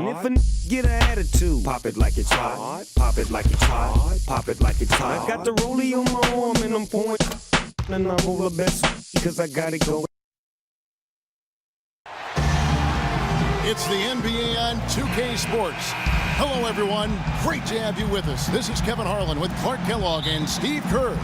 If a get an attitude, pop it like it's hot. Pop it like it's hot. Pop it like it's hot. I got the rollie on my arm and I'm pouring. And I'm all the best because I got it going. It's the NBA on 2K Sports. Hello, everyone. Great to have you with us. This is Kevin Harlan with Clark Kellogg and Steve Kerr.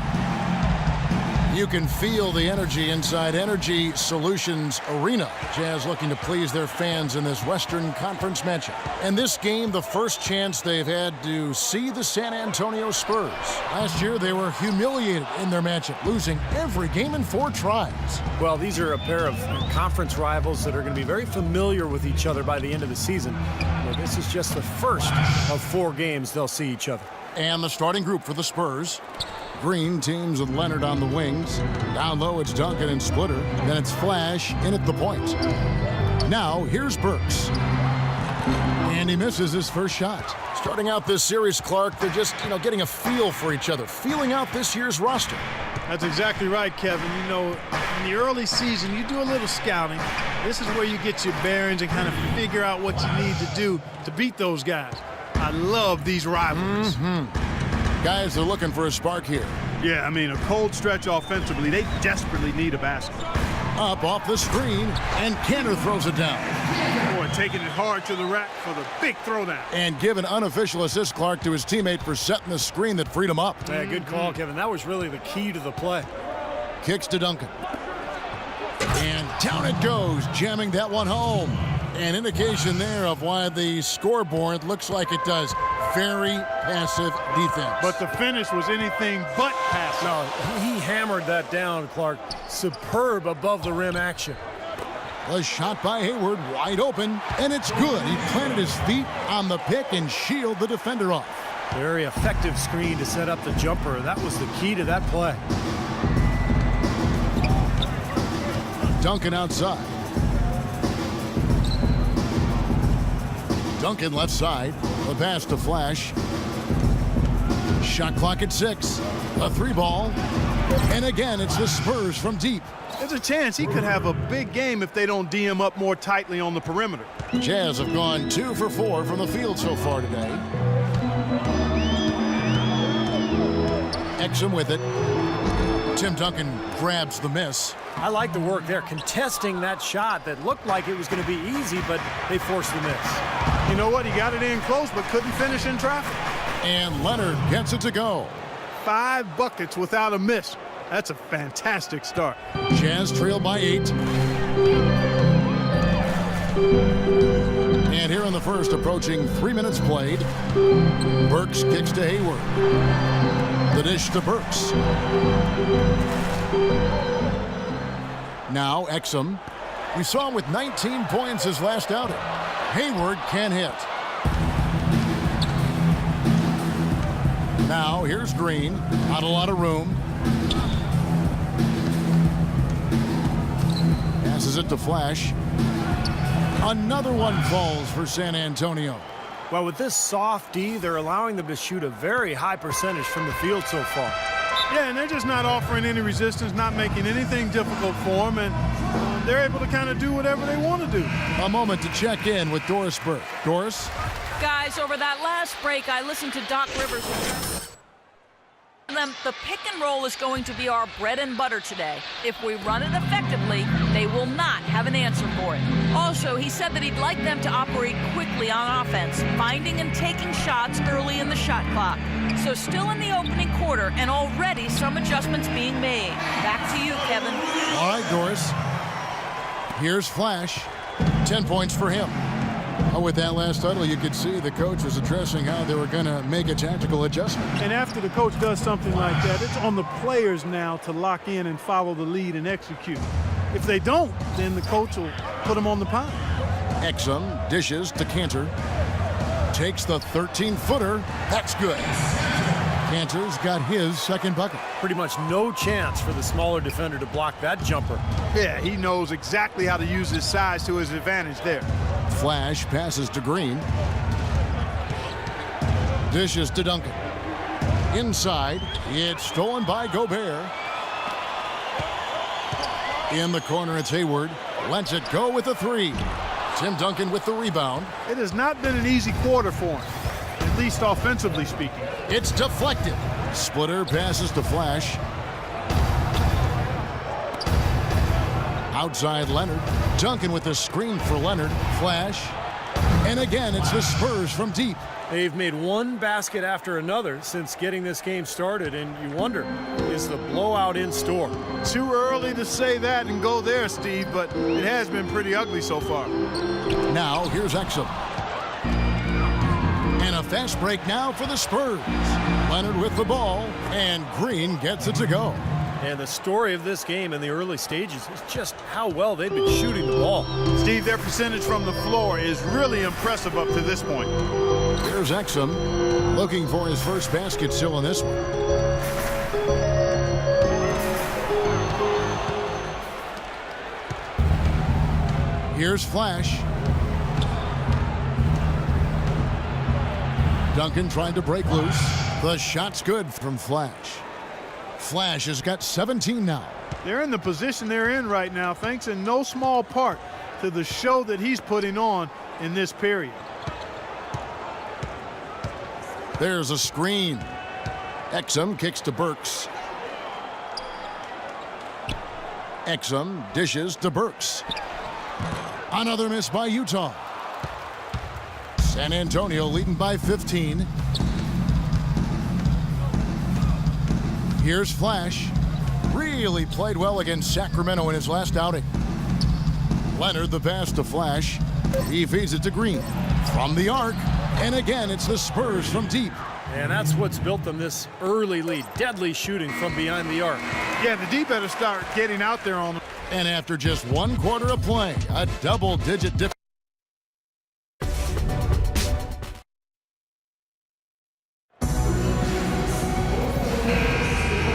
You can feel the energy inside Energy Solutions Arena. Jazz looking to please their fans in this Western Conference matchup. And this game, the first chance they've had to see the San Antonio Spurs. Last year, they were humiliated in their matchup, losing every game in 4 tries. Well, these are a pair of conference rivals that are going to be very familiar with each other by the end of the season. Well, this is just the first of 4 games they'll see each other. And the starting group for the Spurs. Green teams with Leonard on the wings. Down low, it's Duncan and Splitter. Then it's Flash in at the point. Now, here's Burks. And he misses his first shot. Starting out this series, Clark, they're just, getting a feel for each other, feeling out this year's roster. That's exactly right, Kevin. In the early season, you do a little scouting. This is where you get your bearings and kind of figure out what you need to do to beat those guys. I love these rivalries. Guys are looking for a spark here. Yeah, a cold stretch offensively. They desperately need a basket. Up off the screen, and Kanter throws it down. Boy, taking it hard to the rack for the big throwdown. And give an unofficial assist, Clark, to his teammate for setting the screen that freed him up. Yeah, good call, Kevin. That was really the key to the play. Kicks to Duncan. And down it goes, jamming that one home. An indication there of why the scoreboard looks like it does. Very passive defense. But the finish was anything but passive. No, he hammered that down, Clark. Superb above the rim action. A shot by Hayward, wide open, and it's good. He planted his feet on the pick and shielded the defender off. Very effective screen to set up the jumper. That was the key to that play. Duncan outside. Duncan left side. The pass to Flash. Shot clock at 6. A 3-ball. And again, it's the Spurs from deep. There's a chance he could have a big game if they don't D him up more tightly on the perimeter. Jazz have gone 2 for 4 from the field so far today. Exum with it. Tim Duncan grabs the miss. I like the work there, contesting that shot that looked like it was going to be easy, but they forced the miss. You know what? He got it in close, but couldn't finish in traffic. And Leonard gets it to go. 5 buckets without a miss. That's a fantastic start. Jazz trail by 8. And here in the first, approaching 3 minutes played, Burks kicks to Hayward. The dish to Burks. Now Exum. We saw him with 19 points his last outing. Hayward can't hit. Now here's Green. Not a lot of room. Passes it to Flash. Another one falls for San Antonio. Well, with this soft D, they're allowing them to shoot a very high percentage from the field so far. Yeah, and they're just not offering any resistance, not making anything difficult for them, and they're able to kind of do whatever they want to do. A moment to check in with Doris Burke. Doris? Guys, over that last break, I listened to Doc Rivers. The pick and roll is going to be our bread and butter today. If we run it effectively, they will not have an answer for it. Also, he said that he'd like them to operate quickly on offense, finding and taking shots early in the shot clock. So still in the opening quarter, and already some adjustments being made. Back to you, Kevin. All right, Doris. Here's Flash. 10 points for him. With that last huddle, you could see the coach was addressing how they were going to make a tactical adjustment. And after the coach does something like that, it's on the players now to lock in and follow the lead and execute. If they don't, then the coach will put them on the pound. Exum dishes to Kanter. Takes the 13-footer. That's good. Kanter's got his second bucket. Pretty much no chance for the smaller defender to block that jumper. Yeah, he knows exactly how to use his size to his advantage there. Flash passes to Green. Dishes to Duncan. Inside, it's stolen by Gobert. In the corner, it's Hayward. Lets it go with a 3. Tim Duncan with the rebound. It has not been an easy quarter for him, at least offensively speaking. It's deflected. Splitter passes to Flash. Outside Leonard. Duncan with the screen for Leonard. Flash. And again, it's the Spurs from deep. They've made one basket after another since getting this game started, and you wonder, is the blowout in store? Too early to say that and go there, Steve, but it has been pretty ugly so far. Now, here's Exum. And a fast break now for the Spurs. Leonard with the ball, and Green gets it to go. And the story of this game in the early stages is just how well they've been shooting the ball. Steve, their percentage from the floor is really impressive up to this point. Here's Exum looking for his first basket still in this one. Here's Flash. Duncan trying to break loose. The shot's good from Flash. Flash has got 17 now. They're in the position they're in right now thanks in no small part to the show that he's putting on in this period. There's a screen. Exum kicks to Burks. Exum dishes to Burks. Another miss by Utah. San Antonio leading by 15. Here's Flash. Really played well against Sacramento in his last outing. Leonard the pass to Flash. He feeds it to Green. From the arc. And again, it's the Spurs from deep. And that's what's built them this early lead. Deadly shooting from behind the arc. Yeah, the D better start getting out there on them. And after just one quarter of play, a double-digit difference.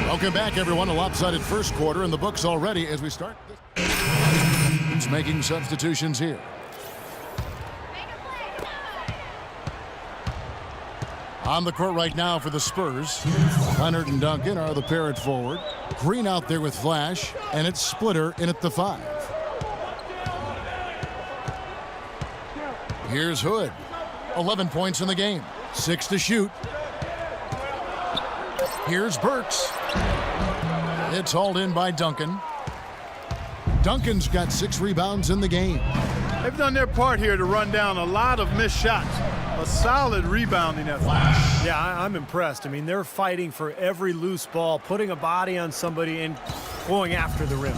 Welcome back, everyone. A lopsided first quarter in the books already as we start. It's making substitutions here. On the court right now for the Spurs, Leonard and Duncan are the pair at forward. Green out there with Flash, and it's Splitter in at the 5. Here's Hood. 11 points in the game. 6 to shoot. Here's Burks. It's hauled in by Duncan. Duncan's got 6 rebounds in the game. They've done their part here to run down a lot of missed shots. A solid rebounding effort. Yeah, I'm impressed. I mean, they're fighting for every loose ball, putting a body on somebody and going after the rim.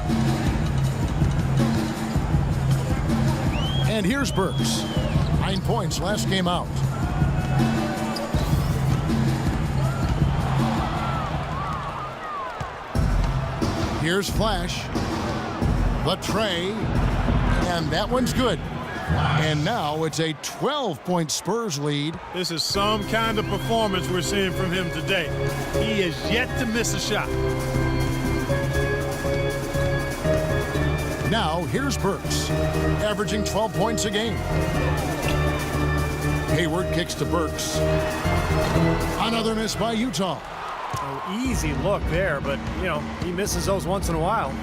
And here's Burks. 9 points last game out. Here's Flash. The tray. And that one's good. And now it's a 12-point Spurs lead. This is some kind of performance we're seeing from him today. He is yet to miss a shot. Now here's Burks, averaging 12 points a game. Hayward kicks to Burks. Another miss by Utah. Oh, easy look there, but, you know, he misses those once in a while.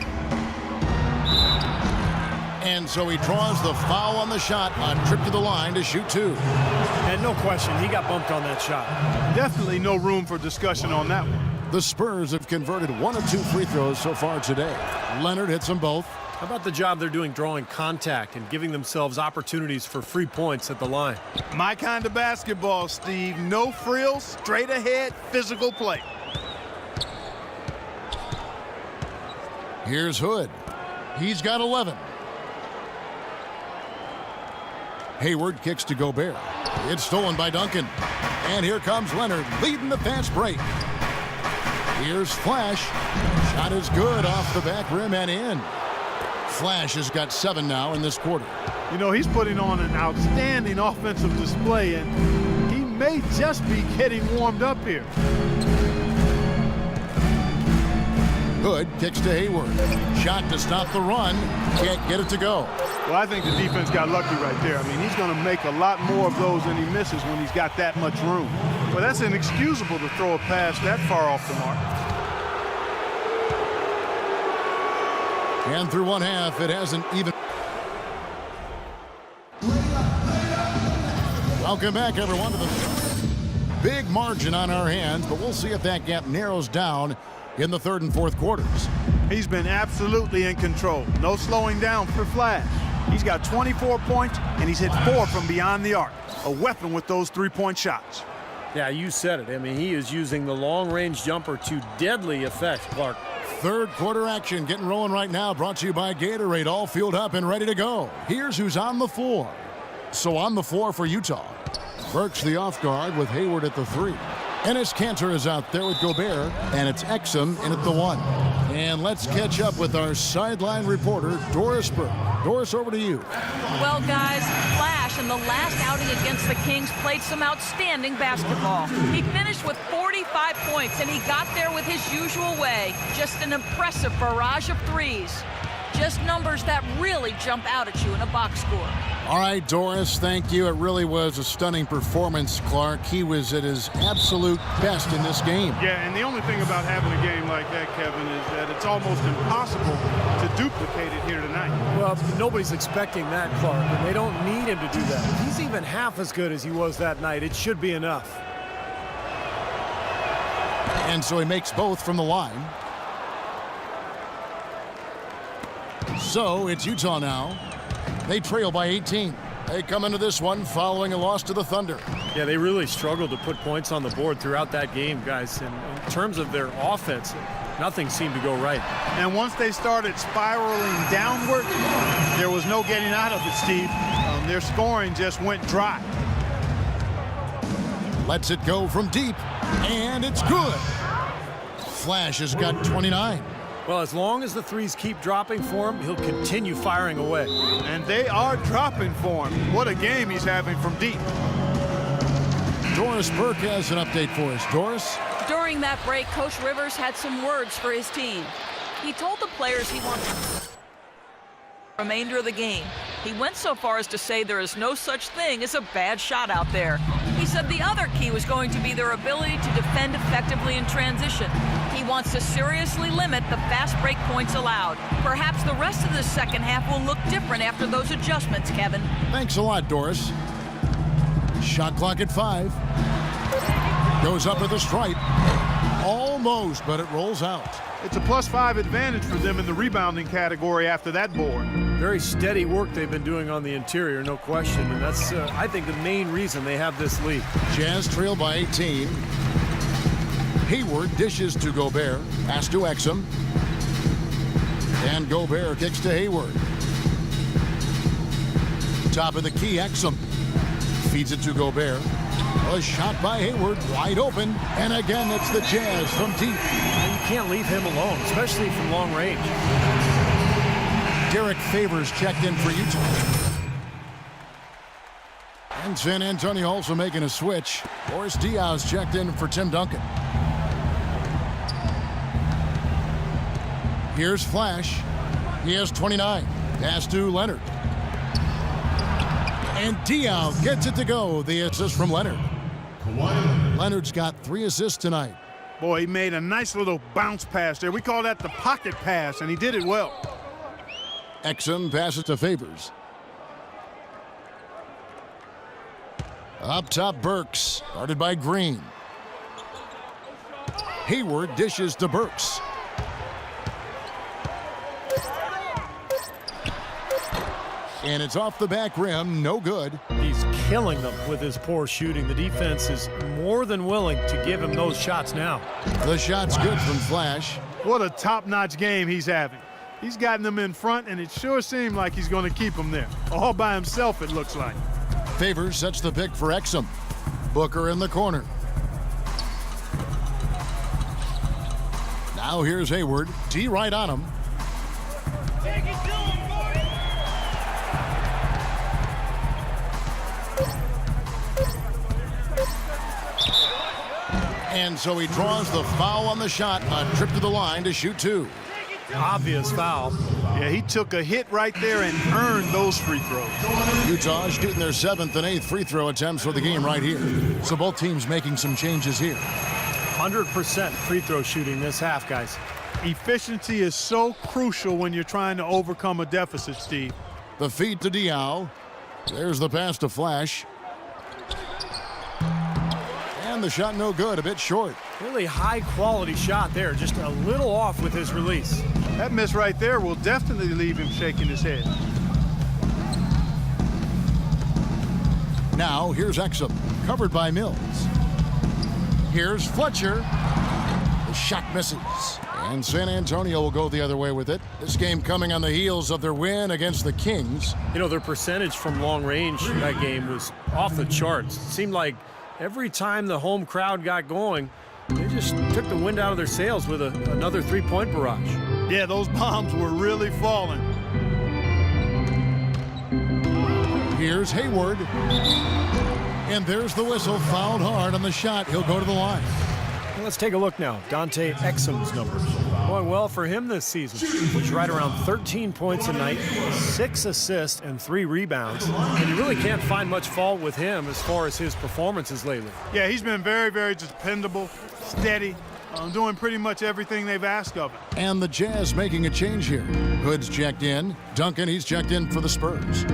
And so he draws the foul on the shot, a trip to the line to shoot 2. And no question, he got bumped on that shot. Definitely no room for discussion on that one. The Spurs have converted 1 of 2 free throws so far today. Leonard hits them both. How about the job they're doing drawing contact and giving themselves opportunities for free points at the line? My kind of basketball, Steve. No frills, straight ahead, physical play. Here's Hood. He's got 11. Hayward kicks to Gobert. It's stolen by Duncan. And here comes Leonard leading the fast break. Here's Flash. Shot is good off the back rim and in. Flash has got 7 now in this quarter. You know, he's putting on an outstanding offensive display, and he may just be getting warmed up here. Hood kicks to Hayward. Shot to stop the run. Can't get it to go. Well, I think the defense got lucky right there. I mean, he's going to make a lot more of those than he misses when he's got that much room. Well, that's inexcusable to throw a pass that far off the mark. And through one half, it hasn't even. Welcome back, everyone, to the big margin on our hands, but we'll see if that gap narrows down in the third and fourth quarters. He's been absolutely in control. No slowing down for Flash. He's got 24 points, and he's hit 4 from beyond the arc. A weapon with those three-point shots. Yeah, you said it. I mean, he is using the long-range jumper to deadly effect, Clark. Third quarter action getting rolling right now, brought to you by Gatorade. All fueled up and ready to go. Here's who's on the floor. So on the floor for Utah, Burks the off guard with Hayward at the 3. Enes Kanter is out there with Gobert, and it's Exum in at the 1. And let's catch up with our sideline reporter, Doris Burke. Doris, over to you. Well, guys, Flash in the last outing against the Kings played some outstanding basketball. He finished with 45 points, and he got there with his usual way. Just an impressive barrage of threes. Just numbers that really jump out at you in a box score. All right, Doris, thank you. It really was a stunning performance, Clark. He was at his absolute best in this game. Yeah, and the only thing about having a game like that, Kevin, is that it's almost impossible to duplicate it here tonight. Well, nobody's expecting that, Clark, and they don't need him to do that. If he's even half as good as he was that night, it should be enough. And so he makes both from the line. So it's Utah now. They trail by 18. They come into this one following a loss to the Thunder. Yeah, they really struggled to put points on the board throughout that game, guys. And in terms of their offense, nothing seemed to go right. And once they started spiraling downward, there was no getting out of it, Steve. Their scoring just went dry. Lets it go from deep, and it's good. Flash has got 29. Well, as long as the threes keep dropping for him, he'll continue firing away. And they are dropping for him. What a game he's having from deep. Doris Burke has an update for us. Doris? During that break, Coach Rivers had some words for his team. He told the players he wants the remainder of the game. He went so far as to say there is no such thing as a bad shot out there. He said the other key was going to be their ability to defend effectively in transition. He wants to seriously limit the fast break points allowed. Perhaps the rest of the second half will look different after those adjustments, Kevin. Thanks a lot, Doris. Shot clock at 5. Goes up with a stripe. Almost, but it rolls out. It's a +5 advantage for them in the rebounding category after that board. Very steady work they've been doing on the interior, no question. And that's, I think, the main reason they have this lead. Jazz trail by 18. Hayward dishes to Gobert. Pass to Exum. And Gobert kicks to Hayward. Top of the key, Exum. Feeds it to Gobert. A shot by Hayward, wide open. And again, it's the Jazz from deep. You can't leave him alone, especially from long range. Derek Favors checked in for Utah. And San Antonio also making a switch. Boris Diaz checked in for Tim Duncan. Here's Flash. He has 29. Pass to Leonard. And Diaz gets it to go. The assist from Leonard. Leonard's got 3 assists tonight. Boy, he made a nice little bounce pass there. We call that the pocket pass, and he did it well. Exum passes to Favors. Up top, Burks, guarded by Green. Hayward dishes to Burks. And it's off the back rim, no good. He's killing them with his poor shooting. The defense is more than willing to give him those shots now. The shot's good from Flash. What a top-notch game he's having. He's gotten them in front, and it sure seemed like he's going to keep them there. All by himself, it looks like. Favors sets the pick for Exum. Booker in the corner. Now here's Hayward. T right on him. Take it to him, Gordon. And so he draws the foul on the shot. A trip to the line to shoot 2. Obvious foul. Yeah, he took a hit right there and earned those free throws. Utah shooting their 7th and 8th free throw attempts for the game right here. So both teams making some changes here. 100% free throw shooting this half, guys. Efficiency is so crucial when you're trying to overcome a deficit, Steve. The feed to Diaw. There's the pass to Flash. And the shot no good, a bit short. Really high-quality shot there, just a little off with his release. That miss right there will definitely leave him shaking his head. Now, here's Exum, covered by Mills. Here's Fletcher. The shot misses. And San Antonio will go the other way with it. This game coming on the heels of their win against the Kings. You know, their percentage from long range that game was off the charts. It seemed like every time the home crowd got going, they just took the wind out of their sails with another three-point barrage. Yeah, those bombs were really falling. Here's Hayward. And there's the whistle, fouled hard on the shot. He'll go to the line. Well, let's take a look now. Dante Exum's numbers. Going well for him this season. He's right around 13 points a night, 6 assists, and 3 rebounds. And you really can't find much fault with him as far as his performances lately. Yeah, he's been very, very dependable, steady, doing pretty much everything they've asked of him. And the Jazz making a change here. Hood's checked in. Duncan, he's checked in for the Spurs.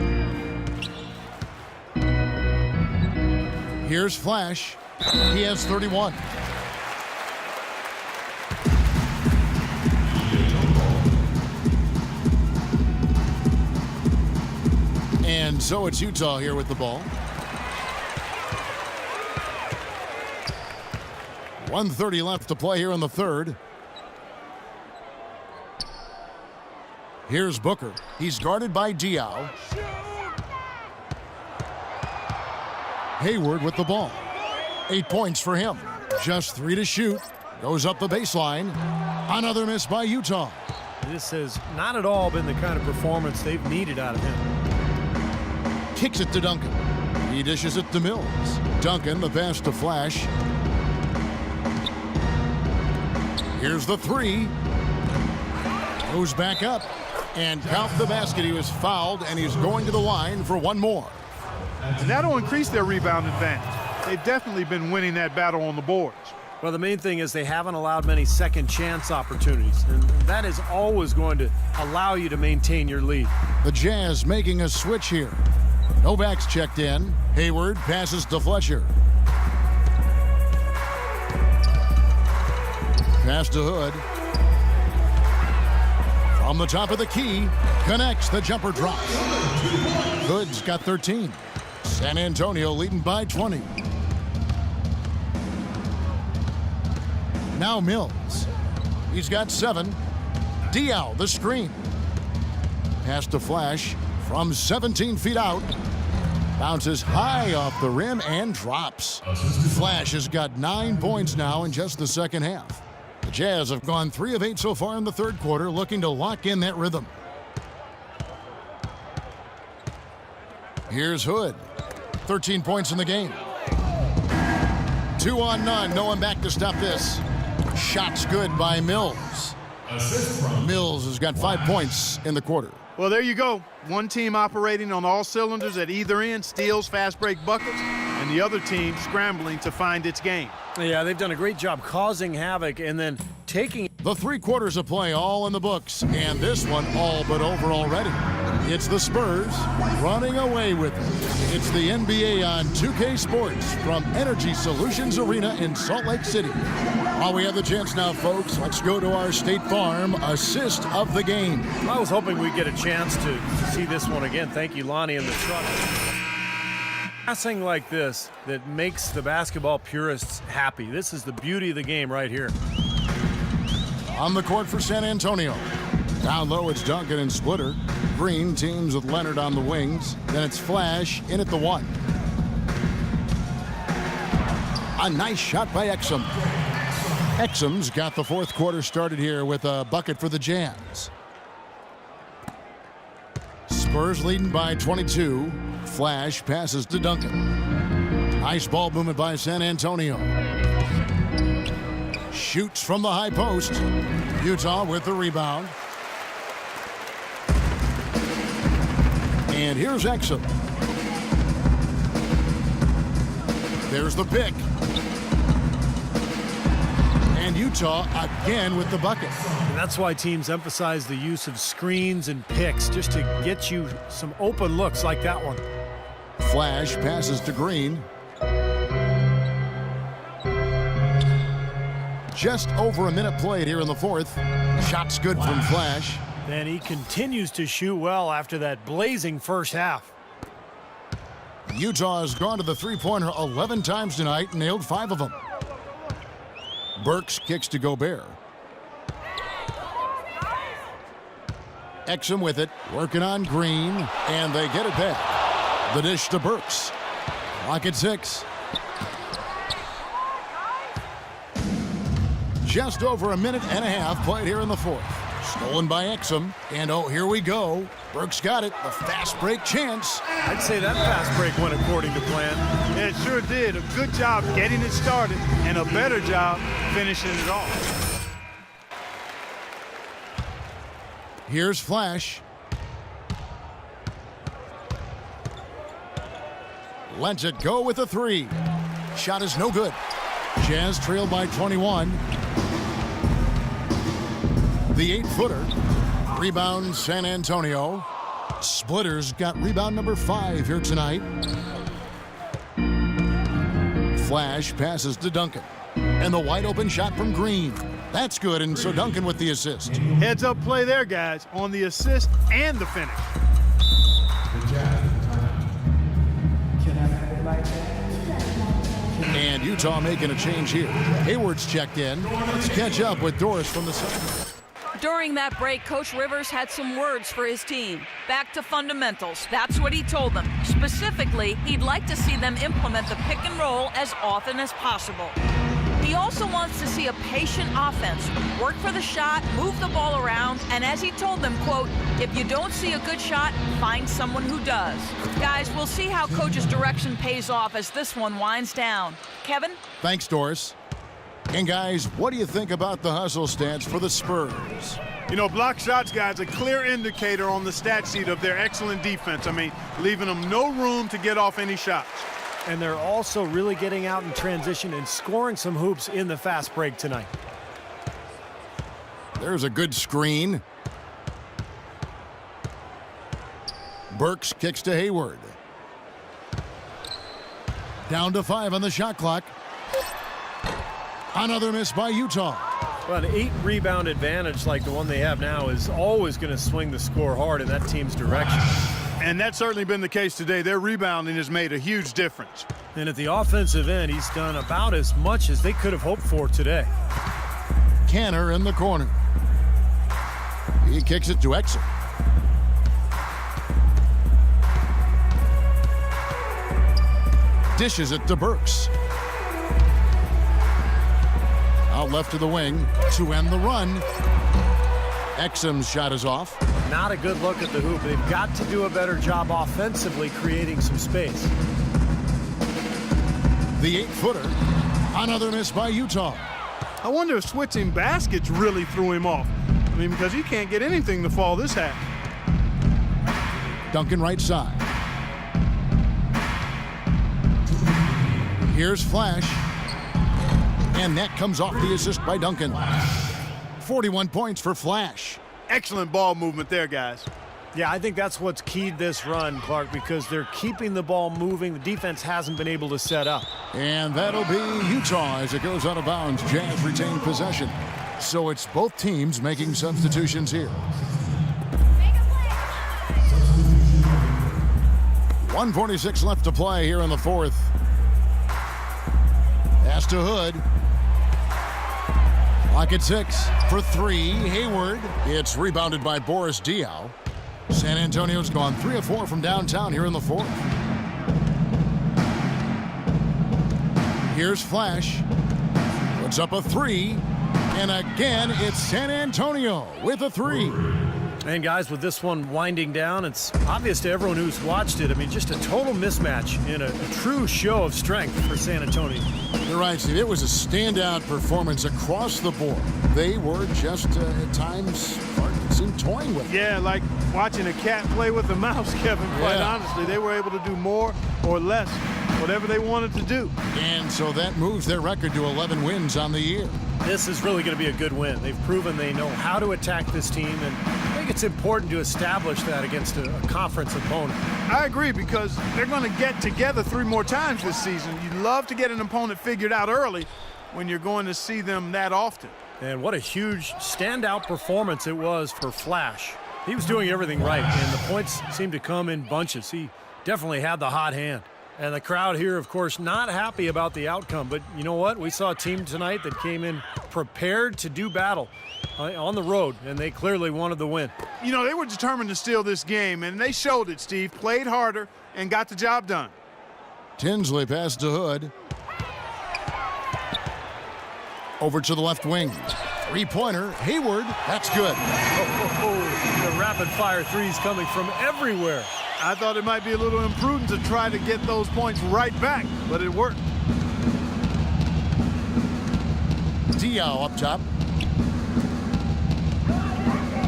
Here's Flash. He has 31. And so it's Utah here with the ball. 1:30 left to play here in the third. Here's Booker. He's guarded by Diaw. Hayward with the ball. 8 points for him. Just 3 to shoot. Goes up the baseline. Another miss by Utah. This has not at all been the kind of performance they've needed out of him. Kicks it to Duncan. He dishes it to Mills. Duncan, the pass to Flash. Here's the 3. Goes back up. And count the basket. He was fouled, and he's going to the line for one more. And that'll increase their rebound advantage. They've definitely been winning that battle on the boards. Well, the main thing is they haven't allowed many second chance opportunities, and that is always going to allow you to maintain your lead. The Jazz making a switch here. Novak's checked in. Hayward passes to Fletcher. Pass to Hood. From the top of the key, connects, the jumper drops. Hood's got 13. San Antonio leading by 20. Now Mills. He's got 7. Diaw, the screen. Pass to Flash from 17 feet out. Bounces high off the rim and drops. Flash has got 9 points now in just the second half. The Jazz have gone 3 of 8 so far in the third quarter, looking to lock in that rhythm. Here's Hood. 13 points in the game. 2 on none. No one back to stop this. Shot's good by Mills. Mills has got 5 points in the quarter. Well, there you go. One team operating on all cylinders at either end, steals, fast break buckets, and the other team scrambling to find its game. Yeah, they've done a great job causing havoc and then taking. The 3 quarters of play all in the books, and this one all but over already. It's the Spurs running away with it. It's the NBA on 2K Sports from Energy Solutions Arena in Salt Lake City. While we have the chance now, folks, let's go to our State Farm assist of the game. I was hoping we'd get a chance to see this one again. Thank you, Lonnie, and the truck. Passing like this that makes the basketball purists happy. This is the beauty of the game right here. On the court for San Antonio. Down low, it's Duncan and Splitter. Green teams with Leonard on the wings. Then it's Flash in at the 1. A nice shot by Exum. Exum's got the fourth quarter started here with a bucket for the Jazz. Spurs leading by 22. Flash passes to Duncan. Nice ball movement by San Antonio. Shoots from the high post. Utah with the rebound. And here's Exum. There's the pick. And Utah again with the bucket. And that's why teams emphasize the use of screens and picks just to get you some open looks like that one. Flash passes to Green. Just over a minute played here in the fourth. Shot's good from Flash. And he continues to shoot well after that blazing first half. Utah has gone to the three-pointer 11 times tonight and nailed 5 of them. Burks kicks to Gobert. Exum with it, working on Green, and they get it back. The dish to Burks. Clock at 6. Just over a minute and a half played here in the fourth. Stolen by Exum, and oh, here we go. Burks got it, the fast break chance. I'd say that fast break went according to plan. Yeah, it sure did. A good job getting it started and a better job finishing it off. Here's Flash. Lets it go with a 3. Shot is no good. Jazz trailed by 21. The 8-footer. Rebound San Antonio. Splitters got rebound number 5 here tonight. Flash passes to Duncan. And the wide open shot from Green. That's good, and so Duncan with the assist. Heads up play there, guys, on the assist and the finish. And Utah making a change here. Hayward's checked in. Let's catch up with Doris from the side. During that break, Coach Rivers had some words for his team. Back to fundamentals. That's what he told them. Specifically, he'd like to see them implement the pick and roll as often as possible. He also wants to see a patient offense. Work for the shot, move the ball around, and as he told them, quote, if you don't see a good shot, find someone who does. Guys, we'll see how Coach's direction pays off as this one winds down. Kevin? Thanks, Doris. And guys, what do you think about the hustle stats for the Spurs? You know, block shots, guys, a clear indicator on the stat sheet of their excellent defense. I mean, leaving them no room to get off any shots. And they're also really getting out in transition and scoring some hoops in the fast break tonight. There's a good screen. Burks kicks to Hayward. Down to 5 on the shot clock. Another miss by Utah. Well, an 8-rebound advantage like the one they have now is always going to swing the score hard in that team's direction. And that's certainly been the case today. Their rebounding has made a huge difference. And at the offensive end, he's done about as much as they could have hoped for today. Canner in the corner. He kicks it to Exum. Dishes it to Burks. Out left to the wing to end the run. Exum's shot is off. Not a good look at the hoop. They've got to do a better job offensively creating some space. The 8-footer. Another miss by Utah. I wonder if switching baskets really threw him off. I mean, because he can't get anything to fall this half. Duncan right side. Here's Flash. And that comes off the assist by Duncan. 41 points for Flash. Excellent ball movement there, guys. Yeah, I think that's what's keyed this run, Clark, because they're keeping the ball moving. The defense hasn't been able to set up. And that'll be Utah as it goes out of bounds. Jazz retain possession. So it's both teams making substitutions here. 1:46 left to play here in the fourth. Pass to Hood. Clock at 6 for 3. Hayward. It's rebounded by Boris Diaw. San Antonio's gone 3 of 4 from downtown here in the fourth. Here's Flash. Puts up a 3. And again, it's San Antonio with a 3. And guys, with this one winding down, it's obvious to everyone who's watched it. I mean, just a total mismatch in a true show of strength for San Antonio. You're right, Steve. It was a standout performance across the board. They were just, at times, it seemed toying with it. Yeah, like watching a cat play with a mouse, Kevin. Quite honestly, they were able to do more or less, whatever they wanted to do. And so that moves their record to 11 wins on the year. This is really going to be a good win. They've proven they know how to attack this team, and I think it's important to establish that against a conference opponent. I agree, because they're going to get together 3 more times this season. You'd love to get an opponent figured out early, when you're going to see them that often. And what a huge standout performance it was for Flash. He was doing everything right, and the points seemed to come in bunches. He definitely had the hot hand. And the crowd here, of course, not happy about the outcome. But you know what? We saw a team tonight that came in prepared to do battle on the road, and they clearly wanted the win. You know, they were determined to steal this game, and they showed it, Steve. Played harder and got the job done. Tinsley pass to Hood. Over to the left wing. Three-pointer, Hayward, that's good. The rapid-fire threes coming from everywhere. I thought it might be a little imprudent to try to get those points right back, but it worked. Diaw up top.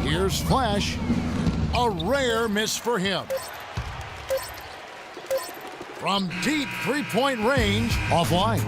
Here's Flash. A rare miss for him. From deep three-point range, offline.